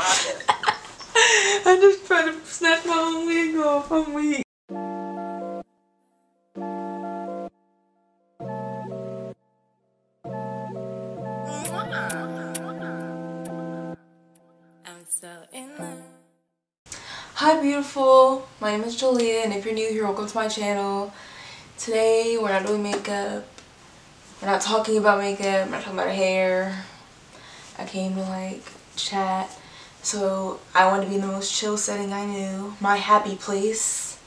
I'm just trying to snatch my own wig off. I'm weak. Hi beautiful, my name is Jalea, and if you're new here, welcome to my channel. Today we're not doing makeup, we're not talking about makeup, we're not talking about hair. I came to like chat, so I wanted to be in the most chill setting I knew, my happy place.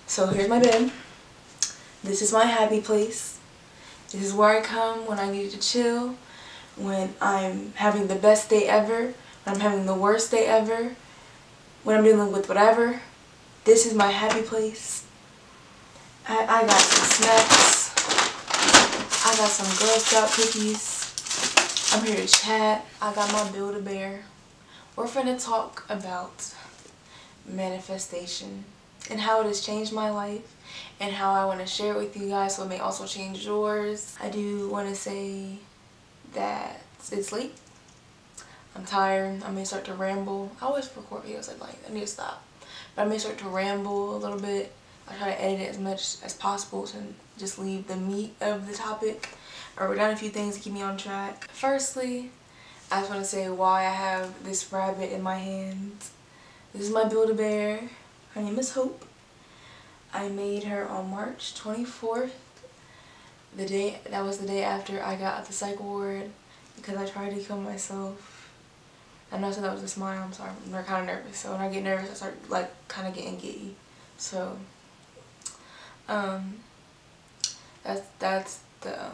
So here's my bed. This is my happy place. This is where I come when I need to chill, when I'm having the best day ever, when I'm having the worst day ever, when I'm dealing with whatever. This is my happy place. I got some snacks. I got some Girl Scout cookies. I'm here to chat. I got my Build-A-Bear. We're finna talk about manifestation and how it has changed my life and how I want to share it with you guys so it may also change yours. I do want to say that it's late. I'm tired. I may start to ramble. I always record videos at night. I need to stop. But I may start to ramble a little bit. I try to edit it as much as possible to just leave the meat of the topic. I wrote down a few things to keep me on track. Firstly, I just want to say why I have this rabbit in my hands. This is my Build-A-Bear. Her name is Hope. I made her on March 24th. That was the day after I got out the psych ward because I tried to kill myself. I know I said that was a smile, I'm sorry, I'm kind of nervous. So when I get nervous, I start like kind of getting giddy. So, that's the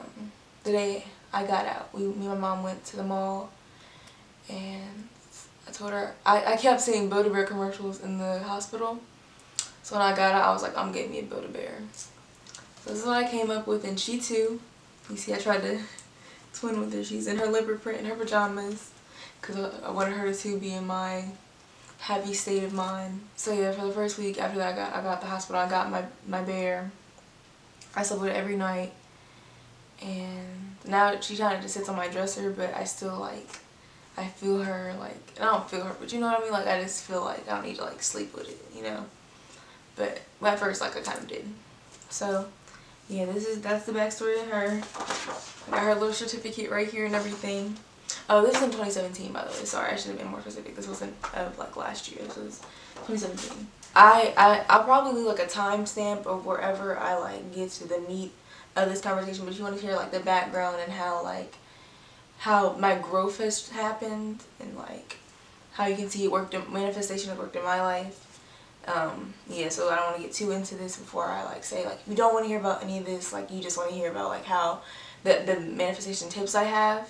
day I got out. Me and my mom went to the mall, and I told her, I kept seeing Build-A-Bear commercials in the hospital. So when I got out, I was like, I'm getting me a Build-A-Bear. So this is what I came up with, and she too. You see, I tried to twin with her. She's in her leopard print in her pajamas, because I wanted her to be in my happy state of mind. So yeah, for the first week after that I got the hospital, I got my bear. I slept with it every night, and now she kind of just sits on my dresser, but I still like, I feel her, like, and I don't feel her, but you know what I mean, like I just feel like I don't need to like sleep with it, you know. But at first, like, I kind of did. So yeah, that's the backstory of her. I got her little certificate right here and everything. Oh, this is in 2017, by the way. Sorry, I should have been more specific. This wasn't like last year. This was 2017. I'll probably leave like a timestamp of wherever I like get to the meat of this conversation. But if you want to hear like the background and how my growth has happened, and like how you can see it worked, manifestation has worked in my life. Yeah, so I don't want to get too into this before I like say like, if you don't want to hear about any of this, like you just want to hear about like how the manifestation tips I have,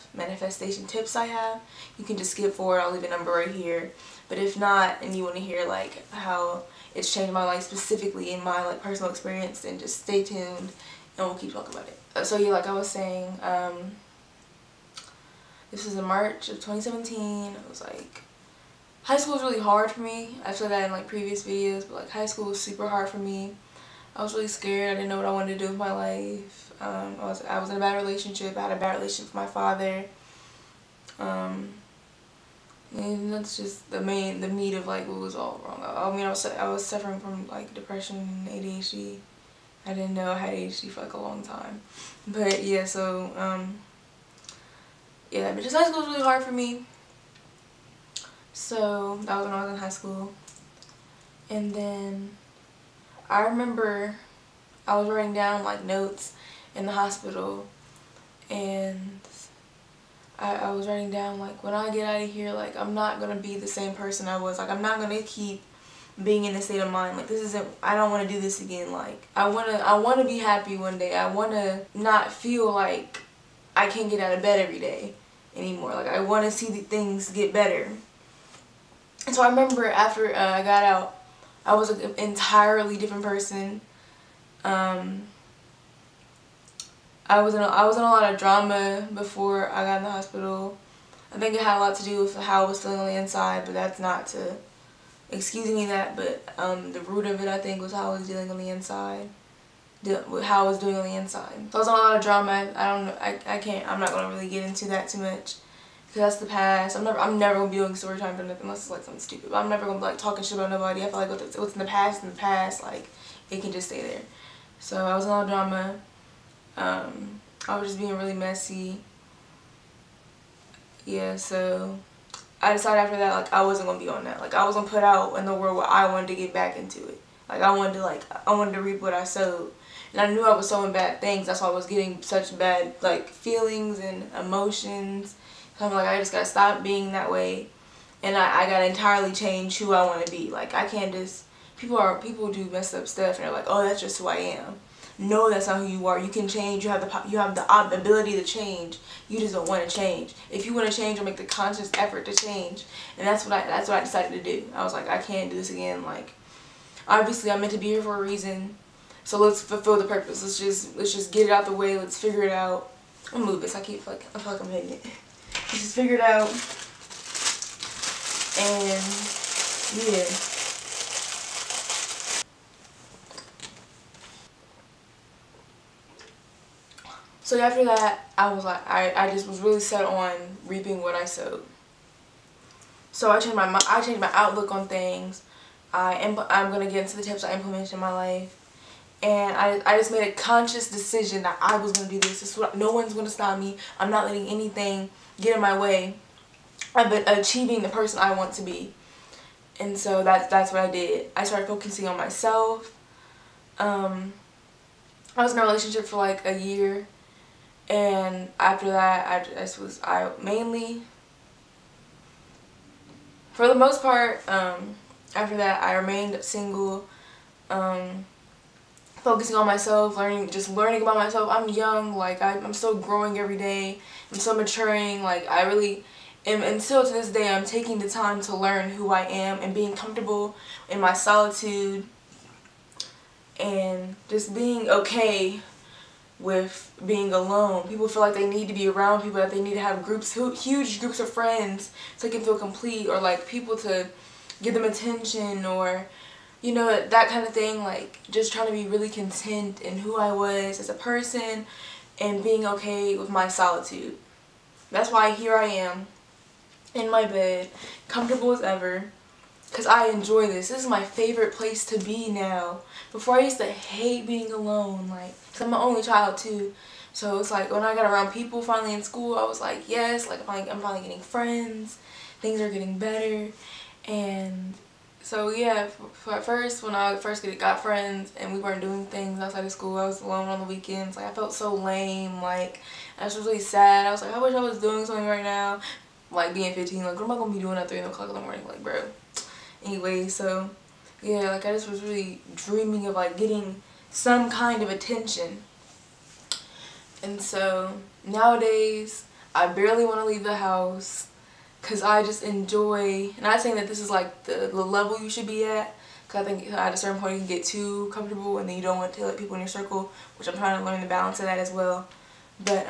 you can just skip forward. I'll leave a number right here. But if not, and you want to hear like how it's changed my life specifically in my like personal experience, then just stay tuned and we'll keep talking about it. So yeah, like I was saying, this was in March of 2017. It was like, high school was really hard for me. I've said that in like previous videos, but like high school was super hard for me. I was really scared. I didn't know what I wanted to do with my life. I was in a bad relationship. I had a bad relationship with my father. And that's just the meat of like what was all wrong. I mean, I was suffering from like depression and ADHD. I didn't know I had ADHD for like a long time. But yeah, so yeah, but just high school was really hard for me. So that was when I was in high school. And then I remember I was writing down like notes in the hospital, and I was writing down like, when I get out of here, like I'm not gonna be the same person I was. Like I'm not gonna keep being in this state of mind. Like this isn't, I don't want to do this again. Like I wanna be happy one day. I wanna not feel like I can't get out of bed every day anymore. Like I want to see the things get better. And so I remember after I got out, I was an entirely different person. I was in a lot of drama before I got in the hospital. I think it had a lot to do with how I was feeling on the inside, but that's not to excuse me that, but the root of it I think was how I was dealing on the inside. How I was doing on the inside. So I was in a lot of drama. I don't know, I'm not going to really get into that too much Because that's the past. I'm never gonna be doing story time unless it's like something stupid. But I'm never gonna be like talking shit about nobody. I feel like what's in the past, like it can just stay there. So I was in all drama. I was just being really messy. Yeah, so I decided after that, like, I wasn't gonna be on that. Like, I was gonna put out in the world what I wanted to get back into it. Like, I wanted to reap what I sowed. And I knew I was sowing bad things. That's why I was getting such bad, like, feelings and emotions. So I'm like, I just gotta stop being that way. And I gotta entirely change who I want to be. Like, I can't just, people do messed up stuff and they're like, oh, that's just who I am. No, that's not who you are. You can change. You have the ability to change. You just don't want to change. If you want to change, you'll make the conscious effort to change. And that's what I decided to do. I was like, I can't do this again. Like, obviously, I'm meant to be here for a reason. So let's fulfill the purpose. Let's just get it out the way. Let's figure it out. I'm gonna move this. I feel like I'm hitting it. Let's just figure it out. And yeah. So after that, I was like, I just was really set on reaping what I sowed. So I changed my outlook on things. I'm gonna get into the tips I implemented in my life, and I just made a conscious decision that I was gonna do this. No one's gonna stop me. I'm not letting anything get in my way of achieving the person I want to be. And so that's what I did. I started focusing on myself. I was in a relationship for like a year. And after that, I mainly, for the most part, after that, I remained single, focusing on myself, just learning about myself. I'm young, like, I'm still growing every day. I'm still maturing, like, I really am, and still to this day, I'm taking the time to learn who I am and being comfortable in my solitude and just being okay with being alone. People feel like they need to be around people, that they need to have huge groups of friends so they can feel complete, or like people to give them attention, or you know, that kind of thing. Like, just trying to be really content in who I was as a person and being okay with my solitude. That's why here I am in my bed, comfortable as ever, because I enjoy this. This is my favorite place to be now. Before, I used to hate being alone, like, because I'm an only child too. So it's like, when I got around people finally in school, I was like, yes, like, I'm finally getting friends. Things are getting better. And so yeah, at first, when I first got friends and we weren't doing things outside of school, I was alone on the weekends. Like, I felt so lame. Like, I was really sad. I was like, I wish I was doing something right now. Like, being 15, like, what am I going to be doing at 3 o'clock in the morning? Like, bro. Anyway, so yeah, like, I just was really dreaming of like getting some kind of attention. And so nowadays I barely want to leave the house because I just enjoy, not saying that this is like the level you should be at, because I think at a certain point you can get too comfortable and then you don't want to let people in your circle, which I'm trying to learn the balance of that as well. But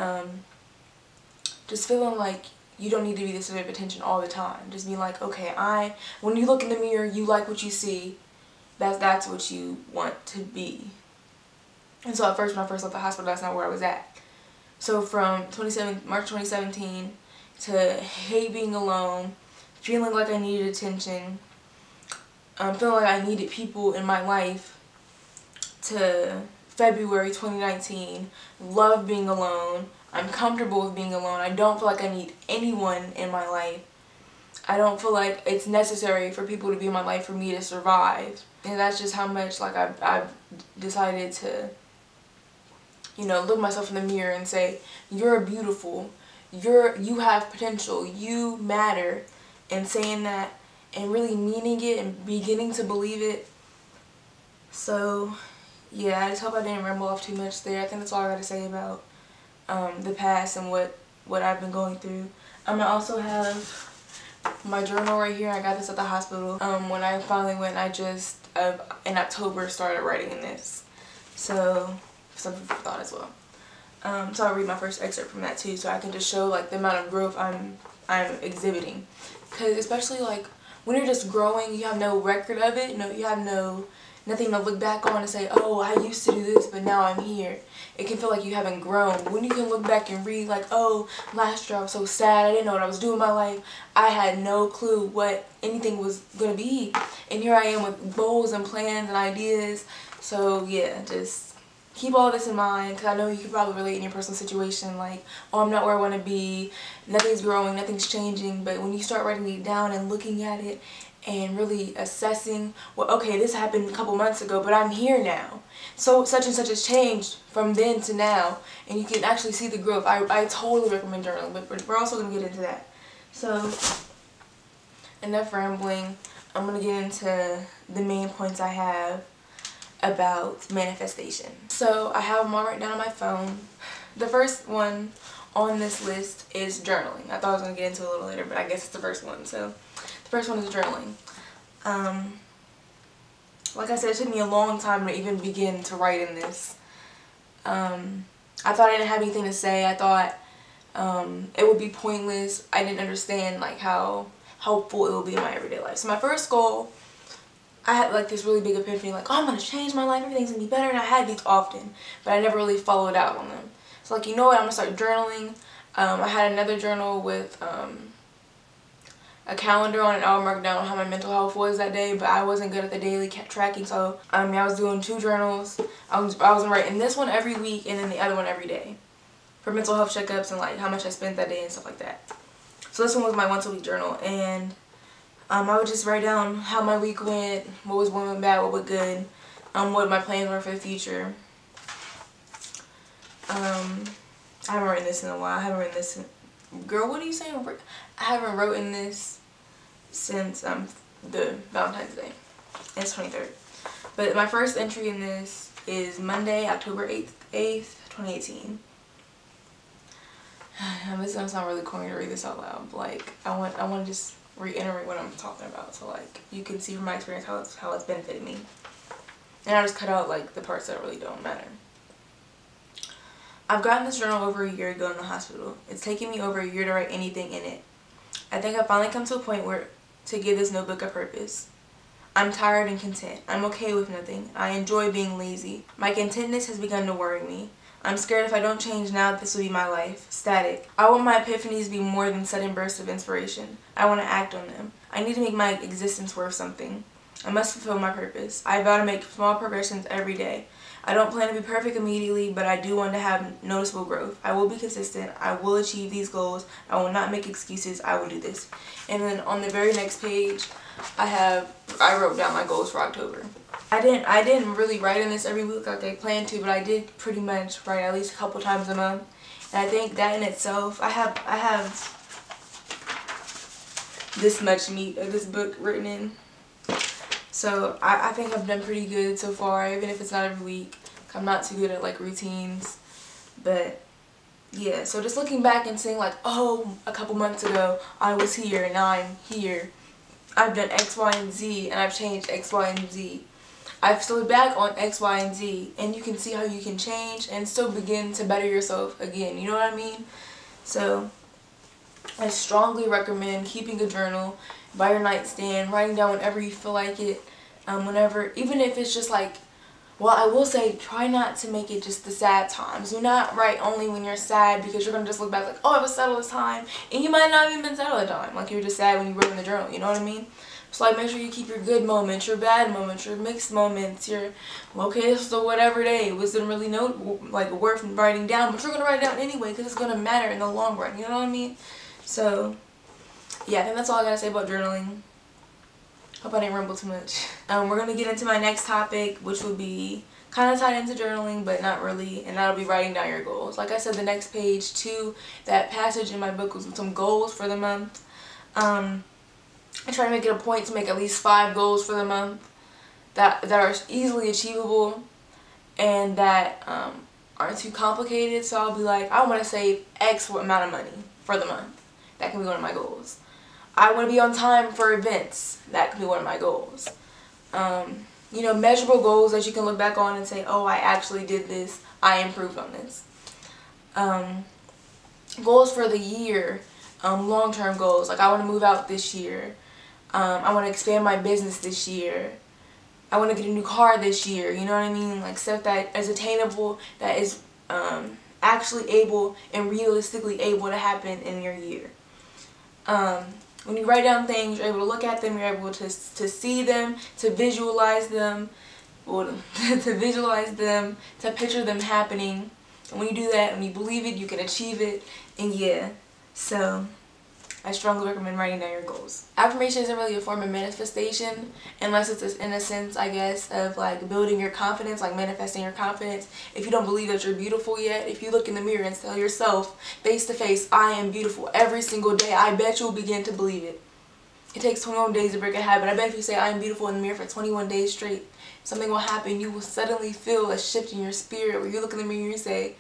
just feeling like you don't need to be the center of attention all the time. Just be like, okay, when you look in the mirror, you like what you see. That's what you want to be. And so at first, when I first left the hospital, that's not where I was at. So from March 2017 to hate being alone, feeling like I needed attention, feeling like I needed people in my life, to February 2019, love being alone. I'm comfortable with being alone. I don't feel like I need anyone in my life. I don't feel like it's necessary for people to be in my life for me to survive. And that's just how much, like, I've decided to, you know, look myself in the mirror and say, you're beautiful. You have potential. You matter. And saying that and really meaning it and beginning to believe it. So, yeah, I just hope I didn't ramble off too much there. I think that's all I got to say about the past and what I've been going through. I'm going to also have my journal right here. I got this at the hospital. When I finally went, I just, in October, started writing in this. So, some food for thought as well. So I'll read my first excerpt from that too, so I can just show like the amount of growth I'm exhibiting. Because especially like when you're just growing, you have no record of it. You have nothing to look back on and say, oh, I used to do this, but now I'm here. it can feel like you haven't grown. But when you can look back and read like, oh, last year I was so sad, I didn't know what I was doing in my life, I had no clue what anything was going to be, and here I am with goals and plans and ideas. So yeah, just keep all this in mind, because I know you can probably relate in your personal situation, like, oh, I'm not where I want to be, nothing's growing, nothing's changing. But when you start writing it down and looking at it and really assessing, well, okay, this happened a couple months ago, but I'm here now, so such and such has changed from then to now, and you can actually see the growth. I totally recommend journaling, but we're also going to get into that. So enough rambling. I'm going to get into the main points I have about manifestation. So I have them all written down on my phone. The first one on this list is journaling. I thought I was going to get into it a little later, but I guess it's the first one. So the first one is journaling. Like I said, it took me a long time to even begin to write in this. I thought I didn't have anything to say. I thought it would be pointless. I didn't understand like how helpful it will be in my everyday life. So my first goal, I had like this really big epiphany, like, oh, I'm going to change my life, everything's going to be better, and I had these often, but I never really followed out on them. So like, you know what, I'm going to start journaling. I had another journal with a calendar on it. I would mark down how my mental health was that day, but I wasn't good at the daily tracking, so I was doing 2 journals. I was writing this one every week and then the other one every day for mental health checkups and like how much I spent that day and stuff like that. So this one was my once a week journal, and I would just write down how my week went, what was going bad, what was good, what my plans were for the future. I haven't written this in a while. I haven't written this in, girl, what are you saying? I haven't written this since the Valentine's Day. It's 23rd. But my first entry in this is Monday, October 8th, 2018. This is gonna sound really corny to read this out loud, but like I want to just reiterate what I'm talking about, so like you can see from my experience how it's benefited me. And I just cut out like the parts that really don't matter. I've gotten this journal over a year ago in the hospital. It's taken me over a year to write anything in it. I think I've finally come to a point where to give this notebook a purpose. I'm tired and content. I'm okay with nothing. I enjoy being lazy. My contentness has begun to worry me. I'm scared if I don't change now, this will be my life. Static. I want my epiphanies to be more than sudden bursts of inspiration. I want to act on them. I need to make my existence worth something. I must fulfill my purpose. I vow to make small progressions every day. I don't plan to be perfect immediately, but I do want to have noticeable growth. I will be consistent. I will achieve these goals. I will not make excuses. I will do this. And then on the very next page, I wrote down my goals for October. I didn't really write in this every week like I planned to, but I did pretty much write at least a couple times a month. And I think that in itself, I have this much meat of this book written in. So I think I've done pretty good so far, even if it's not every week. I'm not too good at like routines. But yeah, so just looking back and seeing like, oh, a couple months ago I was here and now I'm here. I've done X, Y, and Z, and I've changed X, Y, and Z. I've slowed back on X, Y, and Z, and you can see how you can change and still begin to better yourself again. You know what I mean? So I strongly recommend keeping a journal by your nightstand, writing down whenever you feel like it, whenever, even if it's just like, well, I will say try not to make it just the sad times. Do not write only when you're sad, because you're going to just look back like, oh, I was sad all this time, and you might not have even been sad all the time. Like, you were just sad when you wrote in the journal, you know what I mean? So like, make sure you keep your good moments, your bad moments, your mixed moments, your, okay, this was a whatever day. It wasn't really like worth writing down, but you're going to write it down anyway because it's going to matter in the long run, you know what I mean? So yeah, I think that's all I got to say about journaling. Hope I didn't ramble too much. We're going to get into my next topic, which will be kind of tied into journaling, but not really, and that'll be writing down your goals. Like I said, the next page to that passage in my book was some goals for the month. I try to make it a point to make at least 5 goals for the month that are easily achievable and that aren't too complicated. So I'll be like, I want to save X amount of money for the month. That can be one of my goals. I want to be on time for events. That can be one of my goals. You know, measurable goals that you can look back on and say, oh, I actually did this. I improved on this. Goals for the year. Long-term goals. Like, I want to move out this year. I want to expand my business this year. I want to get a new car this year. You know what I mean? Like, stuff that is attainable, that is actually able and realistically able to happen in your year. When you write down things, you're able to look at them, you're able to see them, to visualize them, to picture them happening. And when you do that, when you believe it, you can achieve it. And yeah, so I strongly recommend writing down your goals. Affirmation isn't really a form of manifestation unless it's in a sense, I guess, of like building your confidence, like manifesting your confidence. If you don't believe that you're beautiful yet, if you look in the mirror and tell yourself face to face, I am beautiful every single day, I bet you'll begin to believe it. It takes 21 days to break a habit. I bet if you say I am beautiful in the mirror for 21 days straight, something will happen. You will suddenly feel a shift in your spirit where you look in the mirror and you say,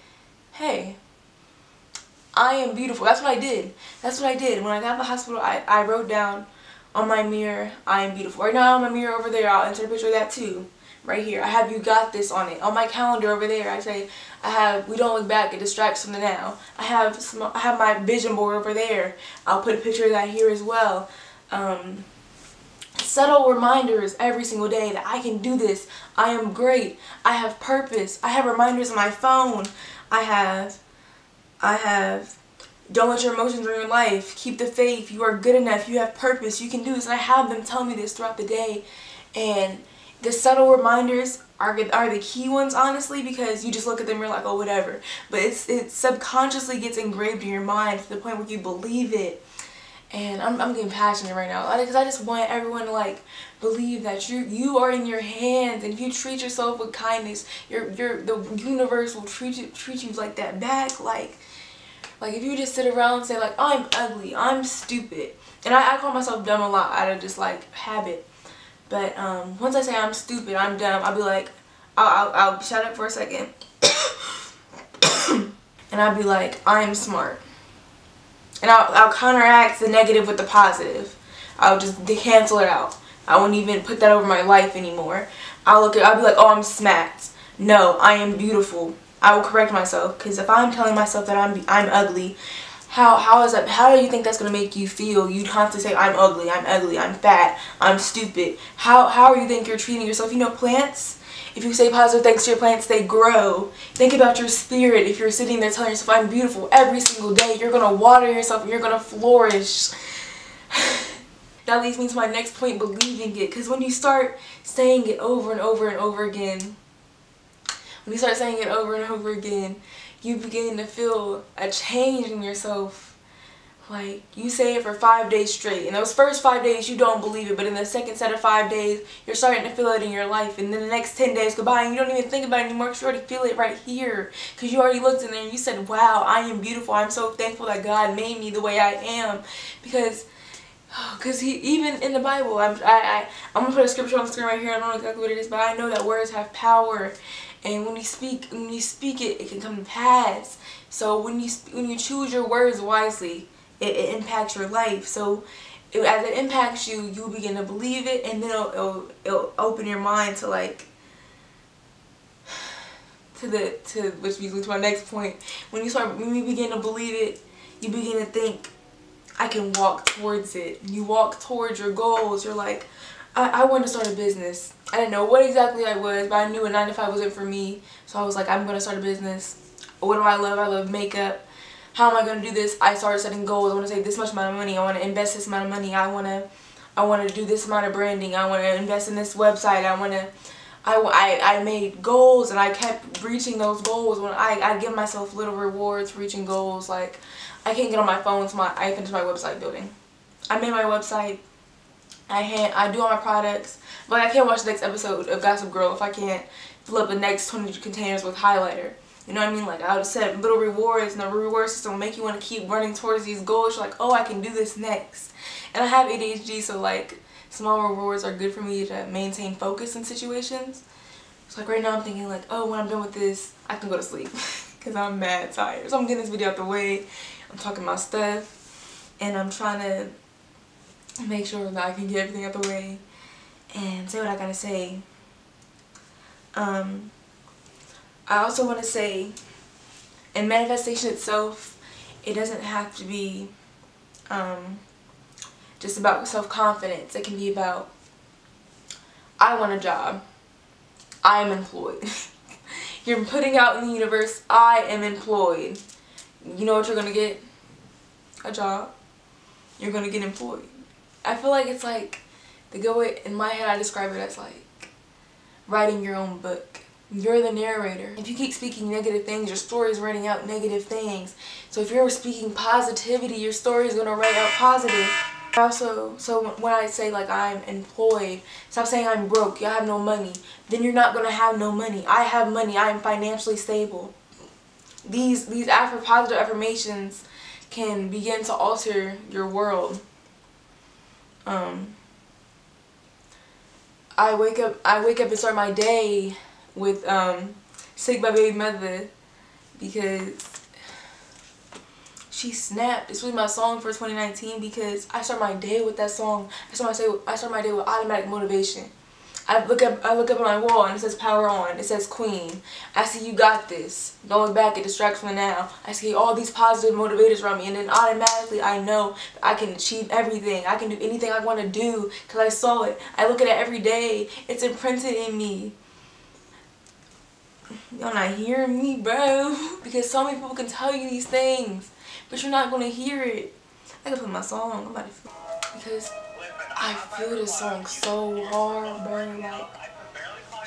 hey, I am beautiful. That's what I did. That's what I did. When I got out of the hospital, I wrote down on my mirror, I am beautiful. Right now on my mirror over there, I'll insert a picture of that too. Right here. I have you got this on it. On my calendar over there, I say, we don't look back, it distracts from the now. I have my vision board over there. I'll put a picture of that here as well. Subtle reminders every single day that I can do this. I am great. I have purpose. I have reminders on my phone. I have, don't let your emotions ruin your life. Keep the faith. You are good enough. You have purpose. You can do this. And I have them tell me this throughout the day. And the subtle reminders are the key ones, honestly, because you just look at them and you're like, oh, whatever. But it subconsciously gets engraved in your mind to the point where you believe it. And I'm getting passionate right now because I just want everyone to like believe that you are in your hands, and if you treat yourself with kindness, the universe will treat you like that back. Like if you just sit around and say like, I'm ugly, I'm stupid, and I call myself dumb a lot out of just like habit. But once I say I'm stupid, I'm dumb, I'll be like, I'll shut up for a second, and I'll be like, I am smart. And I'll counteract the negative with the positive. I'll just cancel it out. I won't even put that over my life anymore. I'll be like, oh, I'm smacked. No, I am beautiful. I will correct myself, because if I'm telling myself that I'm ugly, how is that? How do you think that's gonna make you feel? You constantly say I'm ugly, I'm fat, I'm stupid. How do you think you're treating yourself? You know, plants. If you say positive things to your plants, they grow. Think about your spirit. If you're sitting there telling yourself, I'm beautiful every single day, you're going to water yourself and you're going to flourish. That leads me to my next point, believing it. Because when you start saying it over and over and over again, you begin to feel a change in yourself. Like, you say it for 5 days straight. In those first 5 days, you don't believe it. But in the second set of 5 days, you're starting to feel it in your life. And then the next 10 days go by and you don't even think about it anymore because you already feel it right here. Because you already looked in there and you said, wow, I am beautiful. I'm so thankful that God made me the way I am. Because he, even in the Bible, I'm going to put a scripture on the screen right here. I don't know exactly what it is, but I know that words have power. And when you speak it, it can come to pass. So when you choose your words wisely, it impacts your life. So as it impacts you, you begin to believe it, and then it'll open your mind to like which leads me to my next point. When you begin to believe it, you begin to think, I can walk towards it. You walk towards your goals. You're like, I want to start a business. I didn't know what exactly I was, but I knew a 9 to 5 wasn't for me. So I was like, I'm going to start a business. What do I love? I love makeup. How am I going to do this? I started setting goals. I want to save this much amount of money. I want to invest this amount of money. I want to do this amount of branding. I want to invest in this website. I made goals, and I kept reaching those goals. When I give myself little rewards for reaching goals. Like, I can't get on my phone until I finish my website building. I made my website. I do all my products. But I can't watch the next episode of Gossip Girl if I can't fill up the next 20 containers with highlighter. You know what I mean? Like, I would set little rewards, and the reward system will make you want to keep running towards these goals. You're like, oh, I can do this next. And I have ADHD, so like, small rewards are good for me to maintain focus in situations. So like right now I'm thinking like, oh, when I'm done with this, I can go to sleep because I'm mad tired. So I'm getting this video out the way. I'm talking my stuff, and I'm trying to make sure that I can get everything out the way and say what I gotta say. I also want to say, in manifestation itself, it doesn't have to be just about self-confidence. It can be about, I want a job. I'm employed. You're putting out in the universe, I am employed. You know what you're gonna get? A job. You're gonna get employed. I feel like it's like, the good way, in my head I describe it as like writing your own book. You're the narrator. If you keep speaking negative things, your story is writing out negative things. So if you're speaking positivity, your story is gonna write out positive. Also, so when I say like I'm employed, stop saying I'm broke, you have no money. Then you're not gonna have no money. I have money, I am financially stable. These positive affirmations can begin to alter your world. I wake up and start my day with Sick by Baby Mother because she snapped. It's really my song for 2019 because I start my day with that song. I start my day with automatic motivation. I look up at my wall and it says power on. It says Queen. I see you got this. Don't look back, it distracts me now. I see all these positive motivators around me, and then automatically I know that I can achieve everything. I can do anything I want to do because I saw it. I look at it every day. It's imprinted in me. Y'all not hearing me, bro? Because so many people can tell you these things, but you're not going to hear it. I can put my song. I'm about to feel it. Because I feel this song so hard, bro. Like,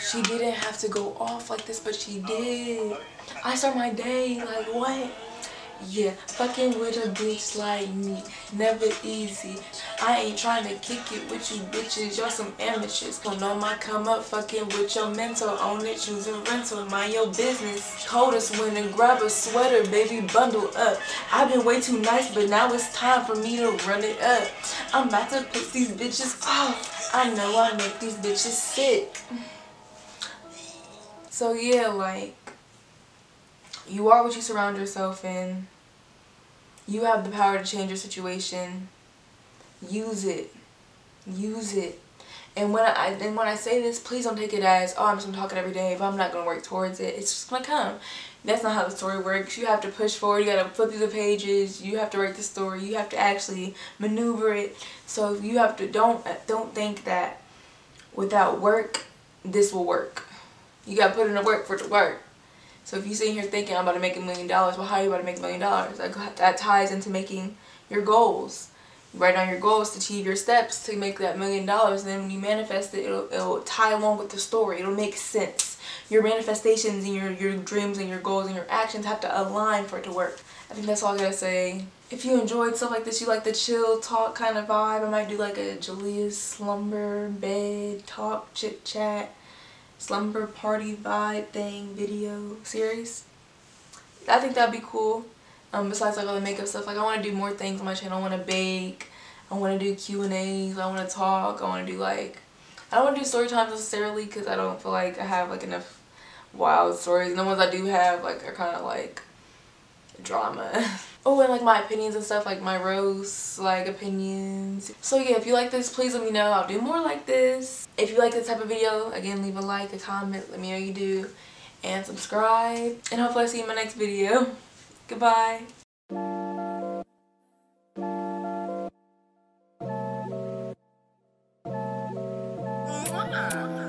she didn't have to go off like this, but she did. I start my day like, what? Yeah, fucking with a bitch like me, never easy. I ain't trying to kick it with you bitches, y'all some amateurs. Don't know my come up, fucking with your mental. Own it, choose a rental, mind your business. Coldest winter, grab a sweater, baby, bundle up. I've been way too nice, but now it's time for me to run it up. I'm about to piss these bitches off. I know I make these bitches sick. So yeah, like, you are what you surround yourself in. You have the power to change your situation. Use it. Use it. And when I say this, please don't take it as, oh, I'm just gonna talk it every day, but I'm not gonna work towards it. It's just gonna come. That's not how the story works. You have to push forward. You gotta flip through the pages. You have to write the story. You have to actually maneuver it. So you have to don't think that without work this will work. You gotta put in the work for it to work. So if you sit here thinking I'm about to make $1 million, well, how are you about to make $1 million? That ties into making your goals. You write down your goals to achieve your steps to make that $1 million, and then when you manifest it, it'll tie along with the story. It'll make sense. Your manifestations and your dreams and your goals and your actions have to align for it to work. I think that's all I gotta say. If you enjoyed stuff like this, you like the chill talk kind of vibe, I might do like a Jalea's slumber, bed, talk, chit chat, slumber party vibe thing video series. I think that'd be cool. Besides like all the makeup stuff, like I want to do more things on my channel. I want to bake, I want to do Q&As, I want to talk, I want to do like, I don't want to do story times necessarily because I don't feel like I have like enough wild stories, and the ones I do have like are kind of like drama. Oh, and like my opinions and stuff, like my roast like opinions. So yeah, if you like this, please let me know. I'll do more like this. If you like this type of video, again, leave a like, a comment, let me know you do, and subscribe, and hopefully I'll see you in my next video. Goodbye. Mwah.